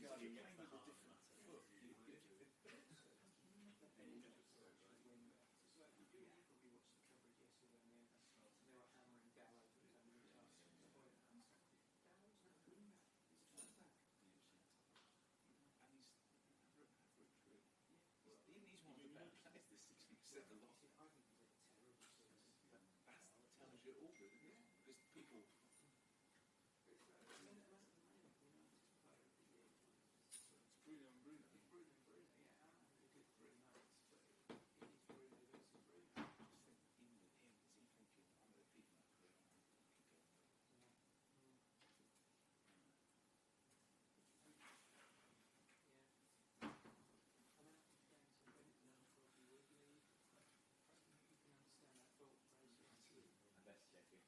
playing with a different foot. He's one of the better players, the 60% a lot. That tells you all good, isn't it? Because people... It's Bruno and Bruno. Bruno, yeah. Bruno, but it is Bruno versus Bruno. I just think, even with him, is he thinking, I'm going to beat my career, I'm going to keep going. Best checking.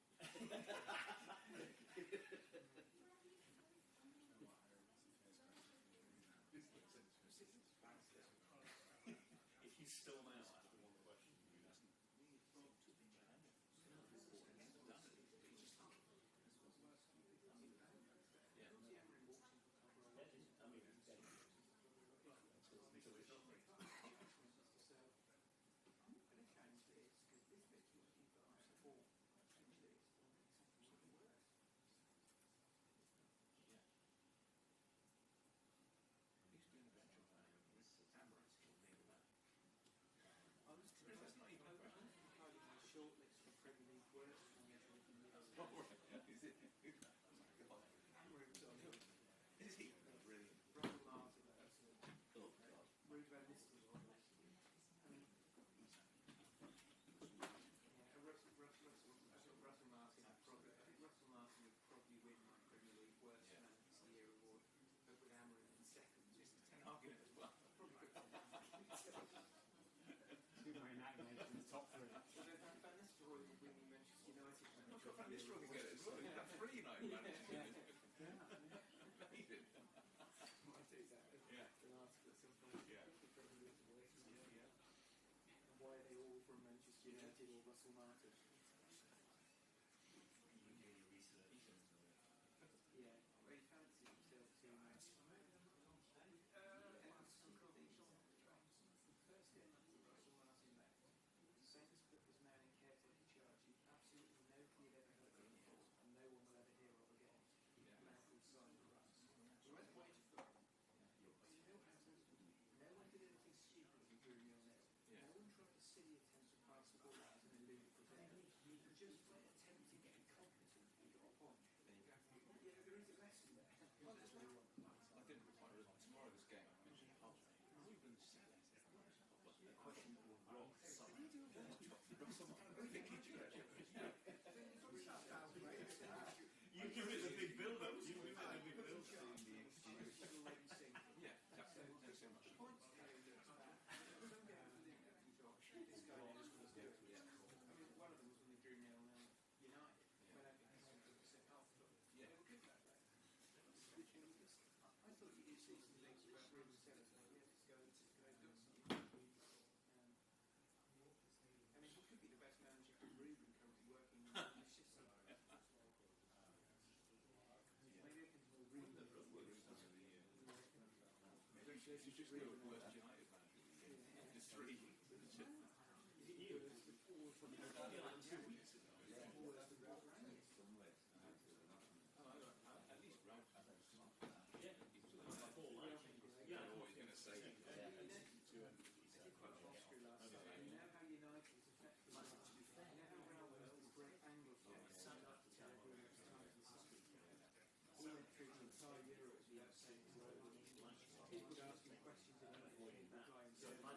If he's still there after one question, he doesn't. Yeah. I mean, He's doing a better job than Amaranth will need that. That's not even a question. Shortlist for Premier League worst. Is it? Is he? Brilliant. Russell Martin. Oh, God. Ruud van Nistelrooy. Russell Martin would probably win my Premier League worst man of the year award, but with Amaranth in second. Just Ten Hag in it as well. Good way in the top three. Van Nistelrooy would win me Manchester United. I've got Van Nistelrooy to get it as well. He's got 3 United managers. Amazing. Might do that. Yeah. An article at some point. Yeah. And why are they all from Manchester United or Russell Martin? you do your research. Yeah. Well, he fancies himself too much. First day, Russell Martin left. Saints put this man in caretaker charge. He absolutely nobody had ever heard of him before, and no one will ever hear of again. A man called Simon Russ. We went away to football. No one did anything stupid as he drew me on it. No one tried to silly attempt to pass the ball out and elude the defender. He just attempted to get competent and got a point. Yeah, there is a lesson there. Well, there's one. I didn't quite realise tomorrow's game. I mentioned Hull. Ruben Salah. The question will rock Did he do a better job than Russell Martin? I think he did. You give it a big build-up. You give it a big build-up. Yeah, thanks so much. Points carry looks bad. Some games I think that this guy just was good. I mean, one of them was when they drew 0-0 United. When I think it's 100% off. Yeah. They were good that day. I thought you'd see some things about Ruben Sellers. I mean, he could be the best manager for Ruben currently working in the system. Maybe I can call Ruben. He's just the worst United manager. Just 3. Is it you? Like 2 weeks ago. At least Ralph had that slot. Yeah. Yeah, I was going to say. I did quite a Oscar last night. You know how United is affected by that? You know how Ralph was great Anglophone sat up to tell everyone it was time for the Sunday. He went through the entire Europe to the same role in England. People would ask him questions in English. He would reply in German.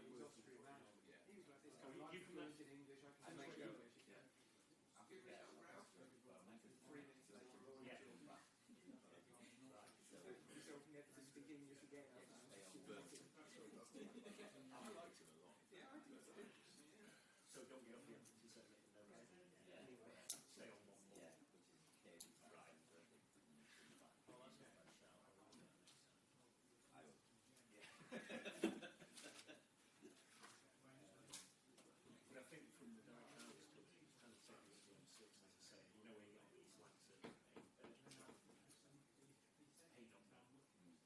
He was Austrian manager. He was like this. I like fluent in English. I can speak English. Good result, Ralph. 3 minutes later, Roy Jordan. Result never to speak English again. I liked him a lot. Yeah, I do. So don't get up here until 7 Anyway, stay on one more. Yeah. Right. Oh, that's not bad shout. I would. But I think from the Dark House to kind of taking it to 6, as I say, you know where you got these like hey, not now.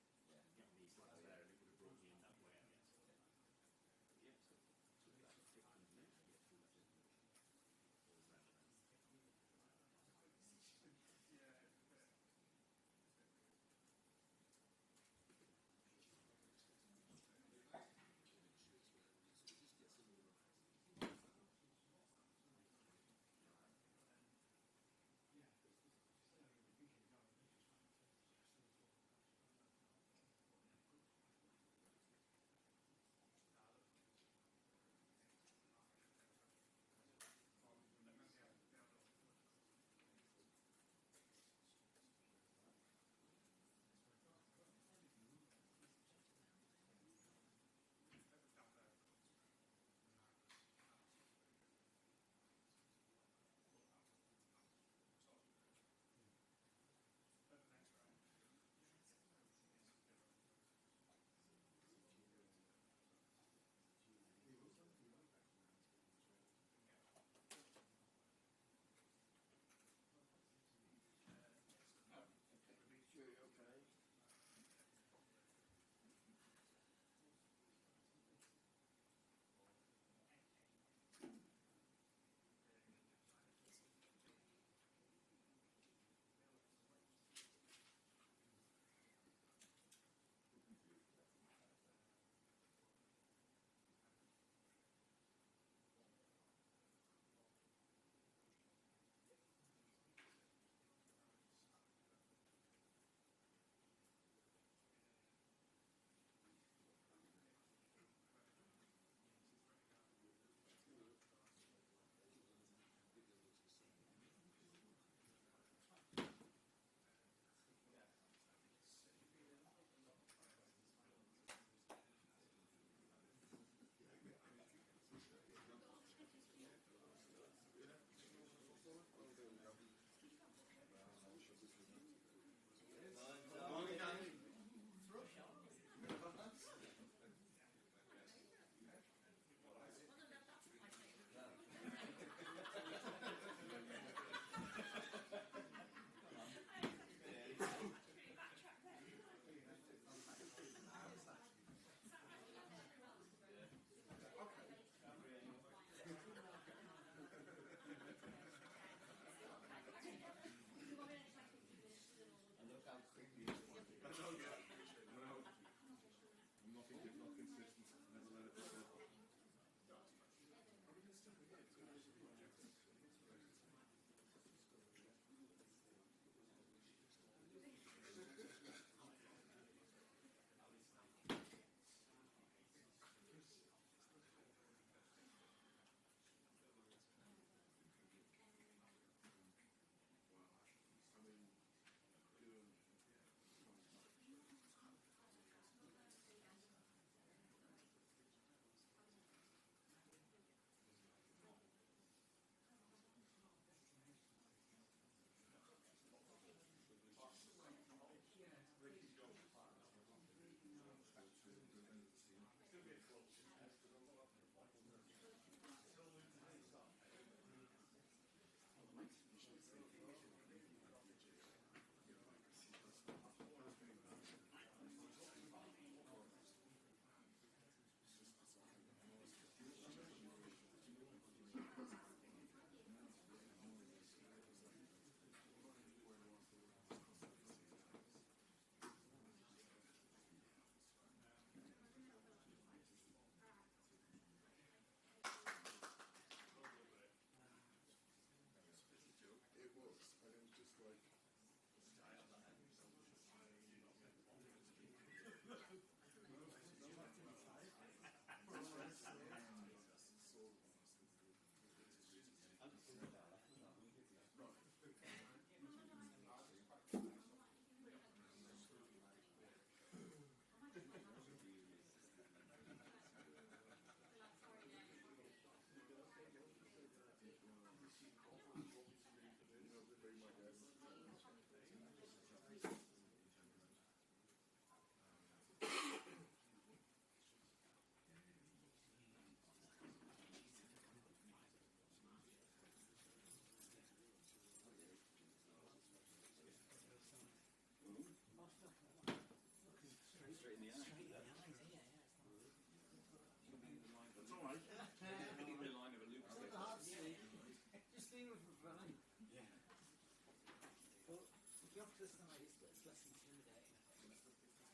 listen, it's less intimidating.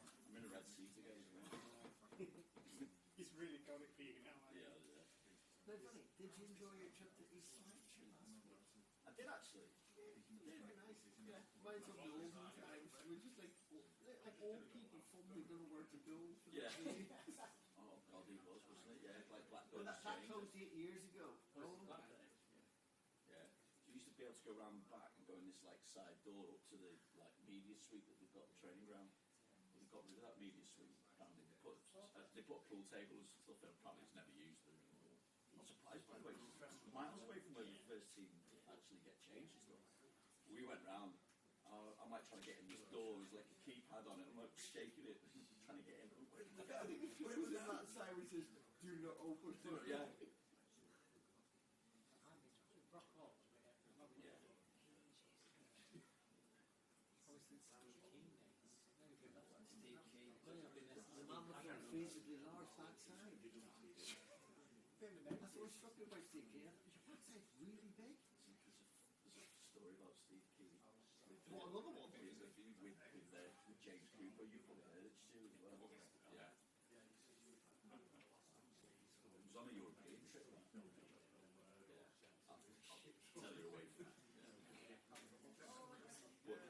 I'm in a red seat again. He's really got it for you now. Yeah. No, funny. Did you enjoy your trip to East Lancashire last week? I did actually. Very nice. Yeah, mine's on the olden times. We're just like old people fumbling don't know where to go for the Yeah. day. Oh God, he was, wasn't it? Yeah, like But Blackburn. that closed 8 years ago. Oh, Yeah. So you used to be able to go around the back and go in this like side door up to the like media suite that they've got the training ground. But they got rid of that media suite. Apparently they put a pool table and stuff there. Apparently it's never used. I'm not surprised by the way. Miles away from where the first team actually get changed and stuff. We went round. I might try to get in this door. There's like a keypad on it. I'm like shaking it, trying to get in. I think it was in that sign which says, do not open. Yeah. Rock hall. Yeah. The man with the visibly large backside. That's what struck me about Steve Key. Your backside's really big. There's a story about Steve Key. What, another one? With James Cooper, you probably heard it, Stu, as well. Yeah. It was on a European trip. Yeah. I'll tell you away from that. Yeah. What he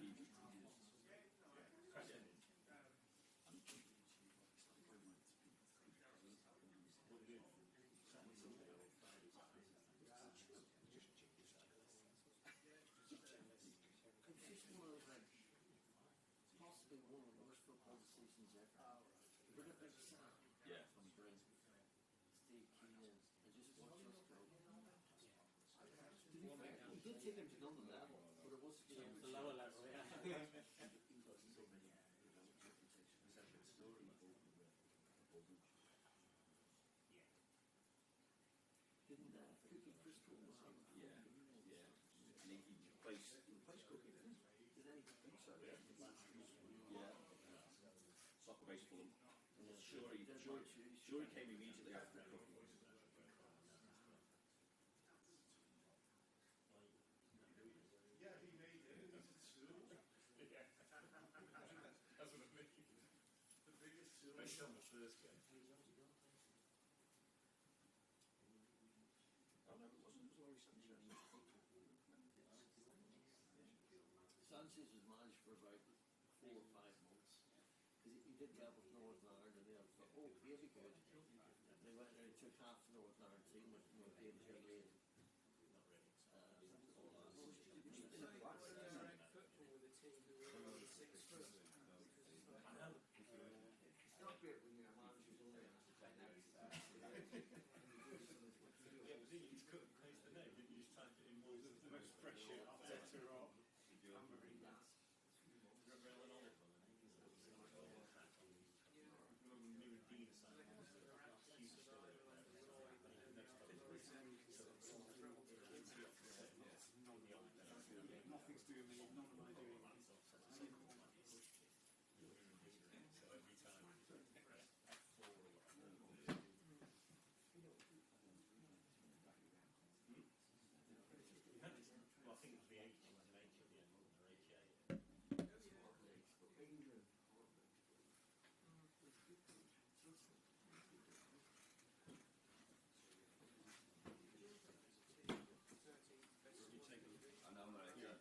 used. It's just one of the, possibly one of the worst football decisions ever. Look at Big Sam. Yeah. Steve Keenan, and just watch us go. To be fair, he did take him to another level, but it was The lower level, yeah. Didn't Cookie Chris Cole was on? Yeah. And he plays Cookie, didn't he? Did any? I think so, yeah. Yeah. Soccer base for them. Sure he came immediately after Cookie. Yeah, he made it. That's what I mean. The biggest school. Based on the first game. Oh no, it wasn't. It was Laurie Sanchez. Sanchez was managed for about 4 or 5 months. Because he did get with Northern Ireland and they thought, oh, he'll be good. And they went there and took half the Northern Ireland team with David Healy and all that. It's not great when you're a manager's only Yeah, but you just couldn't place the name, didn't you? Just type it in one of the most fresh Arteta or Cameron Gas. Nothing's doing me, none of my doing. Well, I think it was the 8 at the end, wasn't there? 88. I know, right? Yeah.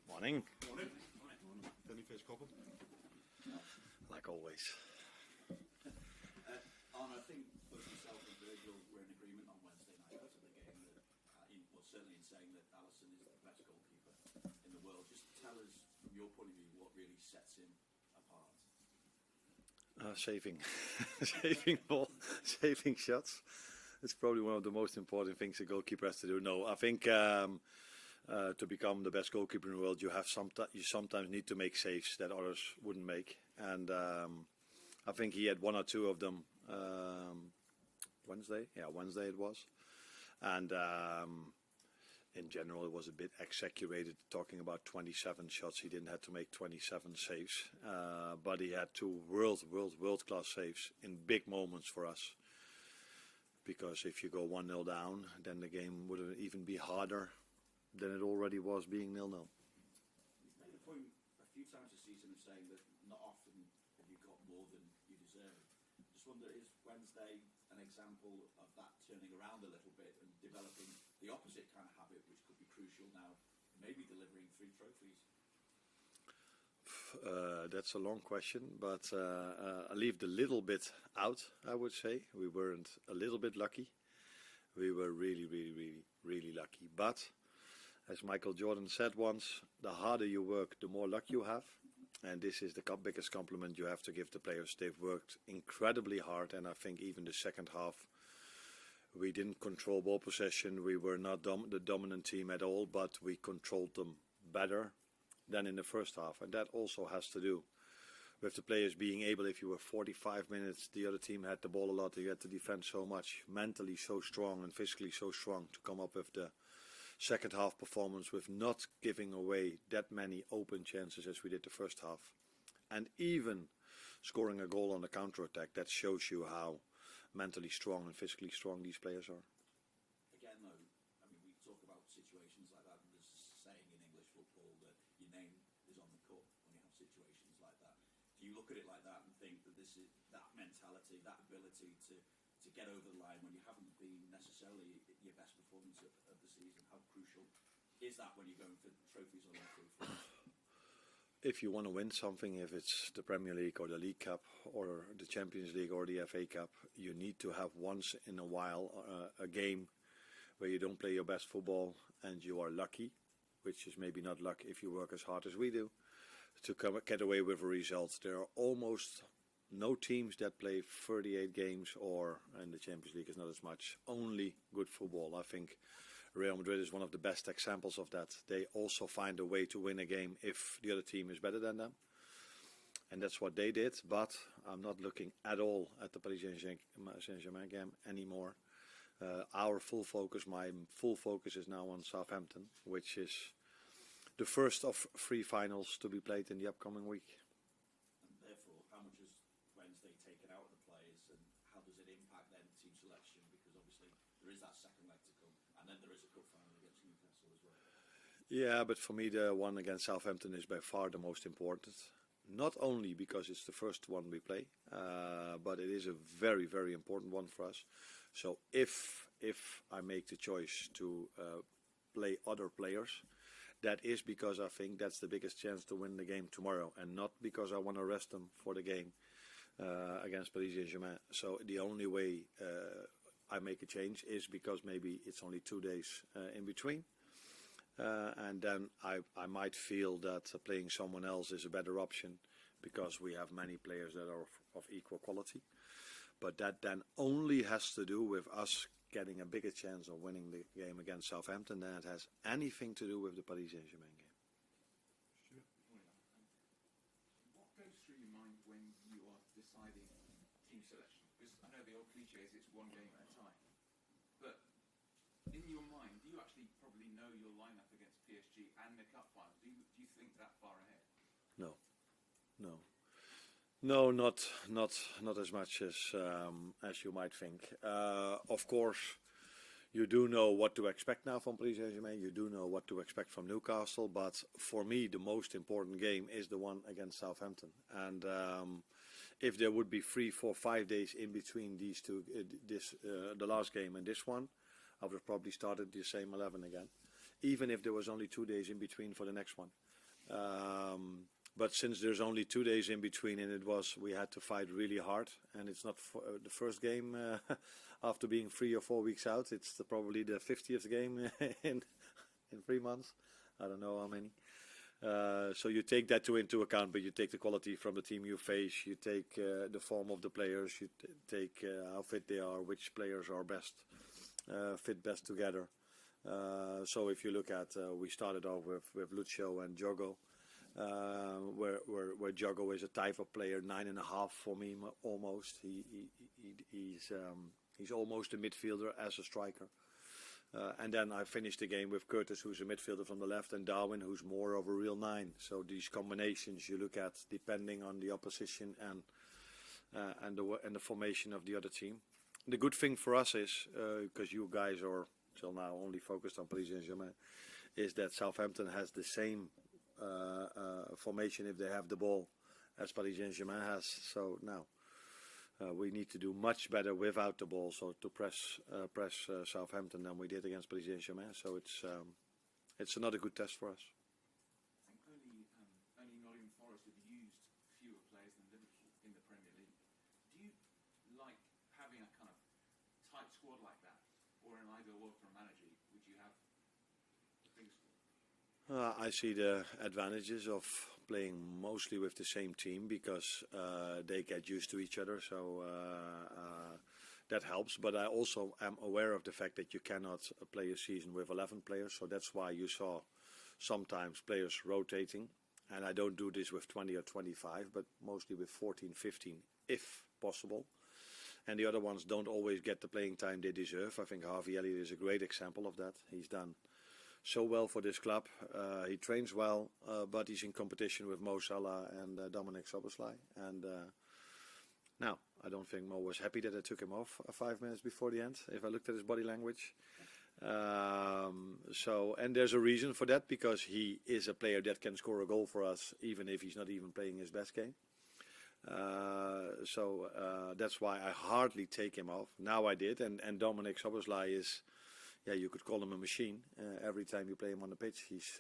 Morning. Any first couple? Like always. Arne, I think both yourself and Virgil were in agreement on Wednesday night after the game that, certainly in saying that Alisson is the best goalkeeper in the world. Just tell us, from your point of view, what really sets him apart. Saving, saving ball, saving shots. It's probably one of the most important things a goalkeeper has to do. No, I think to become the best goalkeeper in the world, you sometimes need to make saves that others wouldn't make, and I think he had 1 or 2 of them Wednesday. Yeah, Wednesday it was, and in general, it was a bit exaggerated talking about 27 shots. He didn't have to make 27 saves, but he had two world-class saves in big moments for us. Because if you go 1-0 down, then the game would even be harder than it already was being 0-0. You've made a point a few times this season of saying that not often have you got more than you deserve. Just wonder, is Wednesday an example of that turning around a little bit and developing the opposite kind of habit, which could be crucial now, maybe delivering 3 trophies? That's a long question, but I leave the little bit out, I would say. We weren't a little bit lucky. We were really lucky. But, as Michael Jordan said once, the harder you work, the more luck you have. And this is the biggest compliment you have to give the players. They've worked incredibly hard, and I think even the second half, we didn't control ball possession. We were not the dominant team at all, but we controlled them better than in the first half. And that also has to do with the players being able, if you were 45 minutes, the other team had the ball a lot, you had to defend so much, mentally so strong and physically so strong to come up with the second half performance with not giving away that many open chances as we did the first half. And even scoring a goal on the counter-attack, that shows you how mentally strong and physically strong these players are. Again, though, I mean, we talk about situations like that, and there's a saying in English football that your name is on the cup when you have situations like that. Do you look at it like that and think that this is that mentality, that ability to get over the line when you haven't been necessarily your best performance of the season? How crucial is that when you're going for trophies on the field? If you want to win something, if it's the Premier League or the League Cup or the Champions League or the FA Cup, you need to have once in a while a game where you don't play your best football and you are lucky, which is maybe not luck if you work as hard as we do, to get away with a result. There are almost no teams that play 38 games, or in the Champions League is not as much, only good football. I think Real Madrid is one of the best examples of that. They also find a way to win a game if the other team is better than them. And that's what they did, but I'm not looking at all at the Paris Saint-Germain game anymore. Our full focus, my full focus is now on Southampton, which is the first of 3 finals to be played in the upcoming week. And therefore, how much has Wednesday taken out of the players, and how does it impact then team selection? Because obviously there is that second leg to come, and then there is a cup final against Newcastle as well. Yeah, but for me the one against Southampton is by far the most important. Not only because it's the first one we play, but it is a very important one for us. So if I make the choice to play other players, that is because I think that's the biggest chance to win the game tomorrow, and not because I want to rest them for the game against Paris Saint-Germain. So the only way I make a change is because maybe it's only 2 days in between. And then I might feel that playing someone else is a better option because we have many players that are of equal quality. But that then only has to do with us getting a bigger chance of winning the game against Southampton than it has anything to do with the Paris Saint-Germain game. Sure. What goes through your mind when you are deciding team selection? Because I know the old cliche is it's one game at a time. But in your mind, do you actually probably know your lineup against PSG and the cup final? Do you think that far ahead? No, not as much as you might think. Of course, you do know what to expect now from Paris Saint-Germain. You do know what to expect from Newcastle. But for me, the most important game is the one against Southampton. And if there would be 3, 4, 5 days in between these two, the last game and this one, I would have probably started the same 11 again, even if there was only 2 days in between for the next one. But since there's only 2 days in between, and we had to fight really hard, and it's not the first game after being 3 or 4 weeks out. It's probably the 50th game in 3 months. I don't know how many. So you take that into account, but you take the quality from the team you face. You take the form of the players. You take how fit they are, which players are fit best together. So if you look at, we started off with Lucio and Diogo. Where Diogo is a type of player, 9.5 for me almost. He's almost a midfielder as a striker. And then I finished the game with Curtis, who's a midfielder from the left, and Darwin, who's more of a real 9. So these combinations you look at depending on the opposition and the formation of the other team. The good thing for us is, because you guys are till now only focused on Paris Saint-Germain, is that Southampton has the same formation if they have the ball as Paris Saint-Germain has. So now we need to do much better without the ball, so to press Southampton than we did against Paris Saint-Germain. So it's another good test for us. I think only Nottingham Forest have used fewer players than Liverpool in the Premier League. Do you like having a kind of tight squad like that, or in an ideal world for a manager, would you have a big squad? I see the advantages of playing mostly with the same team because they get used to each other, so that helps. But I also am aware of the fact that you cannot play a season with 11 players, so that's why you saw sometimes players rotating. And I don't do this with 20 or 25, but mostly with 14, 15, if possible. And the other ones don't always get the playing time they deserve. I think Harvey Elliott is a great example of that. He's done so well for this club. He trains well, but he's in competition with Mo Salah and Dominic Szoboszlai. And now, I don't think Mo was happy that I took him off 5 minutes before the end, if I looked at his body language. And there's a reason for that, because he is a player that can score a goal for us, even if he's not even playing his best game. That's why I hardly take him off. Now I did, and Dominic Szoboszlai is, you could call him a machine. Every time you play him on the pitch, he's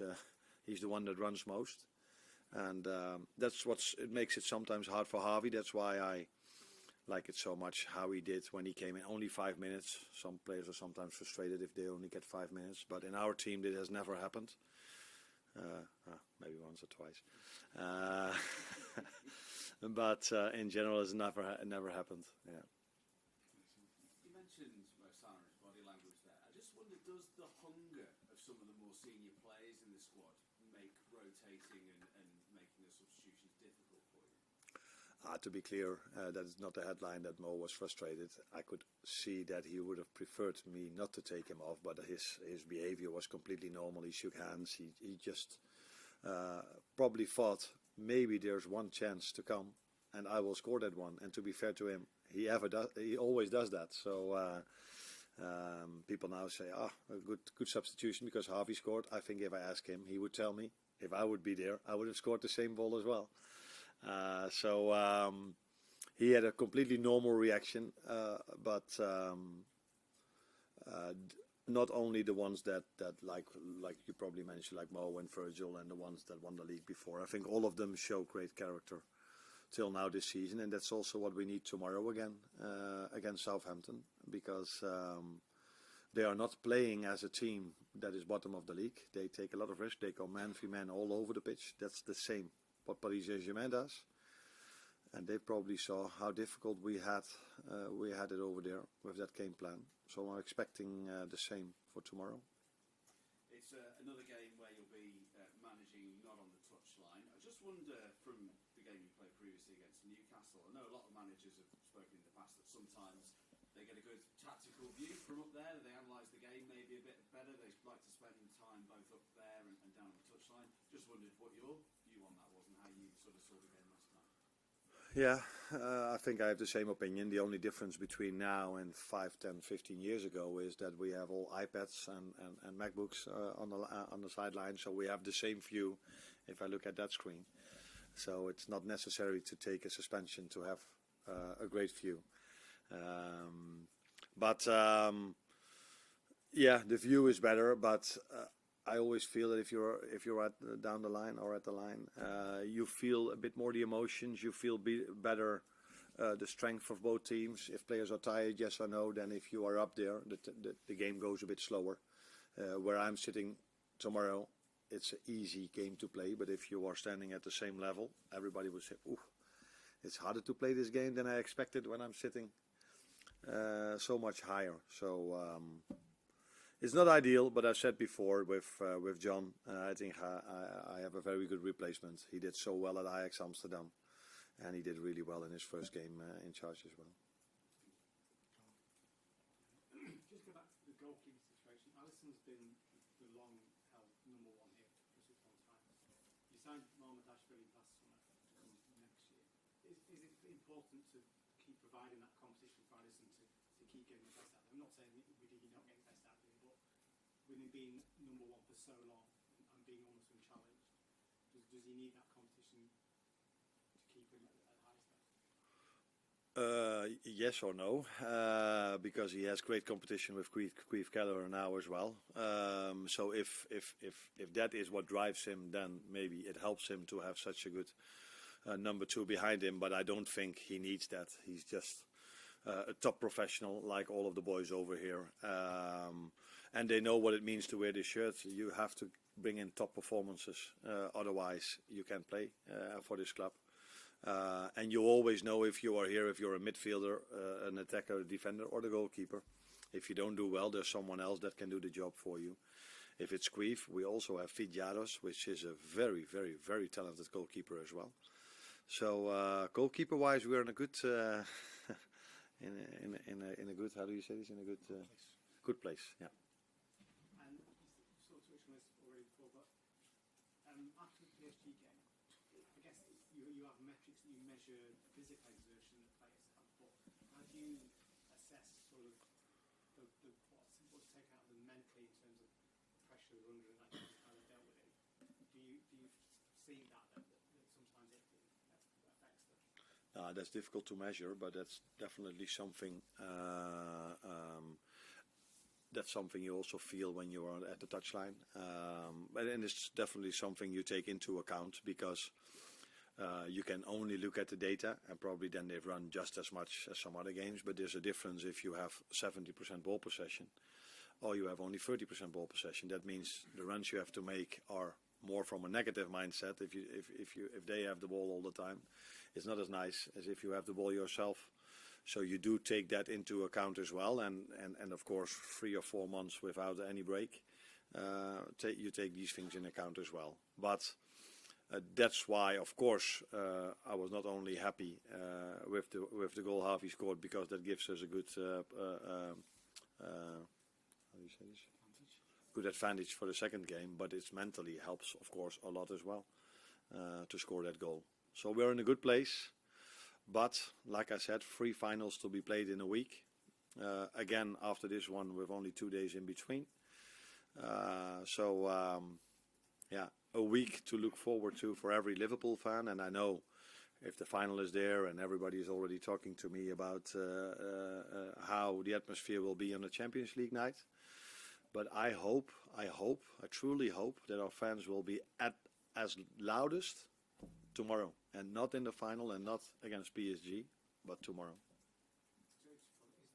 the one that runs most, and that's it makes it sometimes hard for Harvey. That's why I like it so much how he did when he came in. Only 5 minutes. Some players are sometimes frustrated if they only get 5 minutes, but in our team that has never happened. Maybe once or twice. But in general, it's never happened. Yeah. You mentioned Mo Salah's body language there. I just wonder, does the hunger of some of the more senior players in the squad make rotating and making the substitutions difficult for you? To be clear, that is not the headline that Mo was frustrated. I could see that he would have preferred me not to take him off, but his behavior was completely normal. He shook hands. He just probably thought maybe there's one chance to come and I will score that one. And to be fair to him, he always does that. So people now say, a good substitution because Harvey scored. I think if I ask him, he would tell me if I would be there, I would have scored the same ball as well. He had a completely normal reaction, but not only the ones that like you probably mentioned, like Mo and Virgil, and the ones that won the league before. I think all of them show great character till now this season, and that's also what we need tomorrow again against Southampton, because they are not playing as a team that is bottom of the league. They take a lot of risk. They go man for man all over the pitch. That's the same what Paris Saint-Germain does. And they probably saw how difficult we had it over there with that game plan. So I'm expecting the same for tomorrow. It's another game where you'll be managing not on the touchline. I just wonder, from the game you played previously against Newcastle, I know a lot of managers have spoken in the past that sometimes they get a good tactical view from up there. They analyse the game maybe a bit better. They like to spend time both up there and down on the touchline. Just wondered what your view on that was and how you sort of saw the game last night. Yeah, I think I have the same opinion. The only difference between now and 5, 10, 15 years ago is that we have all iPads and MacBooks on the sideline, so we have the same view if I look at that screen. So it's not necessary to take a suspension to have a great view. The view is better, but I always feel that if you're down the line or at the line, you feel a bit more the emotions. You feel better the strength of both teams. If players are tired, yes or no, then if you are up there, the game goes a bit slower. Where I'm sitting tomorrow, it's an easy game to play. But if you are standing at the same level, everybody will say, "Ooh, it's harder to play this game than I expected when I'm sitting so much higher." So. It's not ideal, but I've said before with John, I think I have a very good replacement. He did so well at Ajax Amsterdam, and he did really well in his first game in charge as well. Just go back to the goalkeeper situation. situation. Alisson's been the long-held number one here for such a long time. You signed Mohamedashvili last summer to come next year. Is it important to keep providing that competition for Alisson to keep getting the best out of him? I'm not saying that you're not getting the best out of him, but with him being number one for so long and being almost unchallenged, does he need that competition to keep him at high step? Yes or no, because he has great competition with Queef Keller now as well. So if that is what drives him, then maybe it helps him to have such a good number two behind him. But I don't think he needs that. He's just a top professional like all of the boys over here, and they know what it means to wear this shirt. You have to bring in top performances, otherwise you can't play for this club. And you always know if you are here, if you're a midfielder, an attacker, a defender, or the goalkeeper. If you don't do well, there's someone else that can do the job for you. If it's Queef, we also have Fidjaros, which is a very, very, very talented goalkeeper as well. So goalkeeper-wise, we're in a good, in a good. How do you say this? In a good, good place. Yeah. And you sort of touched on this already before, but after the PSG game, I guess you have metrics that you measure physical exertion that players have, but how do you assess sort of what's taken out of them mentally in terms of the pressure they're under and how they dealt with it? Do you see that sometimes it affects them? That's difficult to measure, but that's definitely something. That's something you also feel when you are at the touchline, and it's definitely something you take into account because you can only look at the data, and probably then they've run just as much as some other games. But there's a difference if you have 70% ball possession, or you have only 30% ball possession. That means the runs you have to make are more from a negative mindset. If they have the ball all the time, it's not as nice as if you have the ball yourself. So you do take that into account as well, and of course 3 or 4 months without any break, you take these things in account as well. But that's why, of course, I was not only happy with the goal Harvey scored, because that gives us a good how do you say this? Good advantage for the second game, but it mentally helps, of course, a lot as well to score that goal. So we're in a good place. But, like I said, 3 finals to be played in a week. Again, after this one, with only 2 days in between. Yeah, a week to look forward to for every Liverpool fan. And I know if the final is there and everybody is already talking to me about how the atmosphere will be on the Champions League night. But I truly hope that our fans will be at as loudest tomorrow, and not in the final, and not against PSG, but tomorrow. So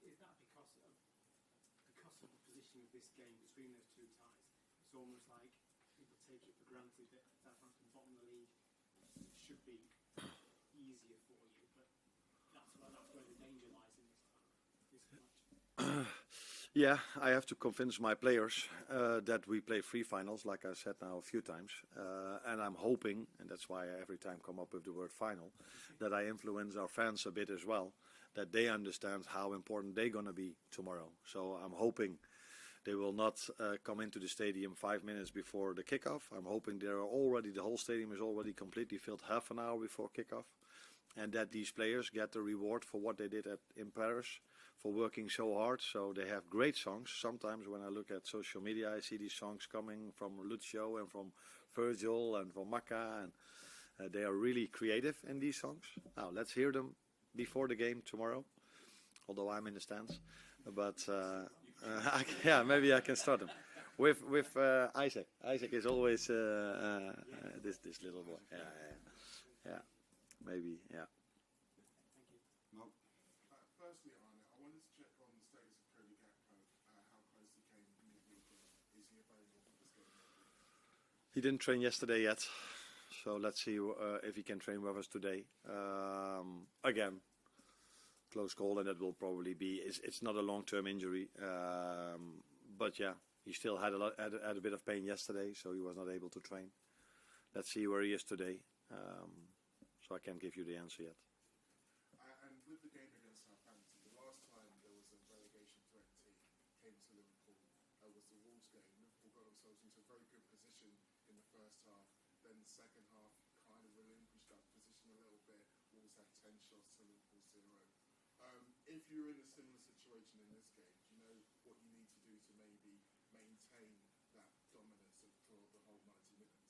is that because of the position of this game between those two ties? It's almost like people take it for granted that Southampton bottom of the league should be easier for you, but that's where the danger lies in this match. Yeah, I have to convince my players that we play 3 finals, like I said now a few times. And I'm hoping, and that's why I every time come up with the word final, that I influence our fans a bit as well, that they understand how important they're going to be tomorrow. So I'm hoping they will not come into the stadium 5 minutes before the kickoff. I'm hoping the whole stadium is already completely filled half an hour before kickoff. And that these players get the reward for what they did in Paris, for working so hard. So they have great songs. Sometimes when I look at social media, I see these songs coming from Lucio and from Virgil and from Maka, and they are really creative in these songs. Now let's hear them before the game tomorrow, although I'm in the stands. But yeah, maybe I can start them with Isaac. Isaac is always this little boy. Yeah. Maybe, yeah. Thank you. Firstly, Arne, I wanted to check on the status of Cody Gakpo, how close he came midweek, and is he available for this game? He didn't train yesterday yet, so let's see if he can train with us today. Again, close call, and it will probably be. It's not a long-term injury, but yeah, he still had a bit of pain yesterday, so he was not able to train. Let's see where he is today. So I can't give you the answer yet. And with the game against Southampton, the last time there was a relegation threat team came to Liverpool, was the Wolves game. Liverpool got themselves into a very good position in the first half. Then the second half kind of relinquished that position a little bit. Wolves had 10 shots to Liverpool 0. If you're in a similar situation in this game, do you know what you need to do to maybe maintain that dominance for the whole 90 minutes?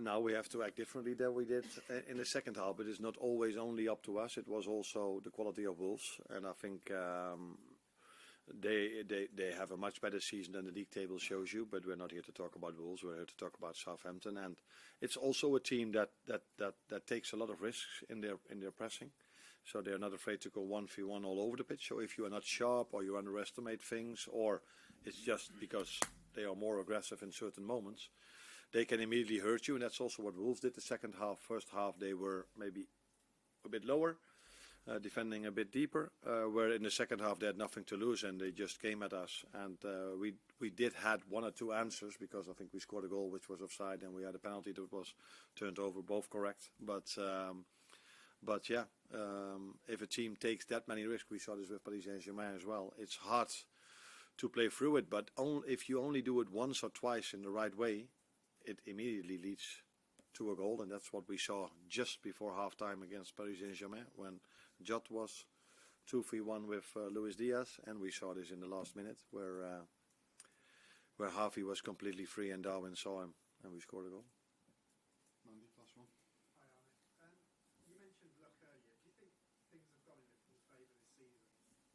Now we have to act differently than we did in the second half, but it's not always only up to us. It was also the quality of Wolves, and I think they have a much better season than the league table shows you. But we're not here to talk about Wolves. We're here to talk about Southampton, and it's also a team that takes a lot of risks in their pressing. So they're not afraid to go 1v1 all over the pitch. So if you are not sharp or you underestimate things, or it's just because they are more aggressive in certain moments, they can immediately hurt you, and that's also what Wolves did the second half. First half they were maybe a bit lower, defending a bit deeper, where in the second half they had nothing to lose and they just came at us. And we did had one or two answers, because I think we scored a goal which was offside and we had a penalty that was turned over, both correct. But yeah, if a team takes that many risks, we saw this with Paris Saint-Germain as well, it's hard to play through it. But if you only do it once or twice in the right way, it immediately leads to a goal, and that's what we saw just before half-time against Paris Saint-Germain, when Jot was 2-3-1 with Luis Diaz, and we saw this in the last minute where Harvey was completely free and Darwin saw him, and we scored a goal. Mandy, plus one. Hi, Arne. You mentioned luck earlier. Do you think things have gone in Liverpool's favour this season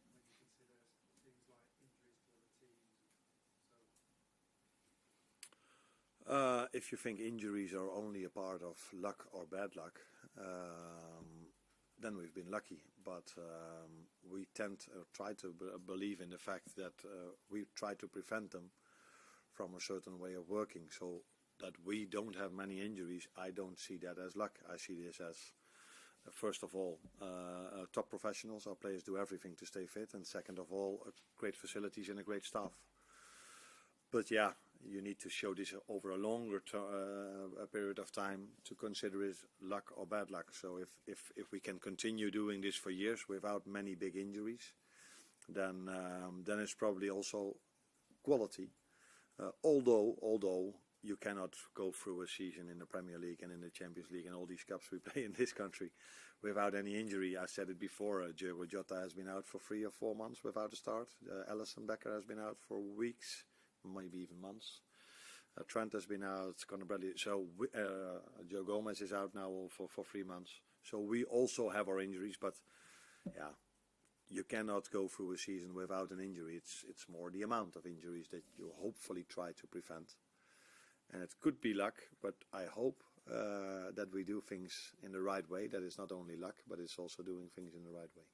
when you consider things like injuries to other teams and so on? If you think injuries are only a part of luck or bad luck, then we've been lucky. But we tend to try to believe in the fact that we try to prevent them from a certain way of working. So that we don't have many injuries, I don't see that as luck. I see this as, first of all, top professionals. Our players do everything to stay fit. And second of all, great facilities and a great staff. But yeah, you need to show this over a longer period of time to consider it luck or bad luck. So if we can continue doing this for years without many big injuries, then it's probably also quality. Although you cannot go through a season in the Premier League and in the Champions League and all these cups we play in this country without any injury. I said it before, Diogo Jota has been out for 3 or 4 months without a start. Alisson Becker has been out for weeks, maybe even months. Trent has been out, Conor Bradley. So Joe Gomez is out now for 3 months. So we also have our injuries, but yeah, you cannot go through a season without an injury. It's more the amount of injuries that you hopefully try to prevent. And it could be luck, but I hope that we do things in the right way. That is not only luck, but it's also doing things in the right way.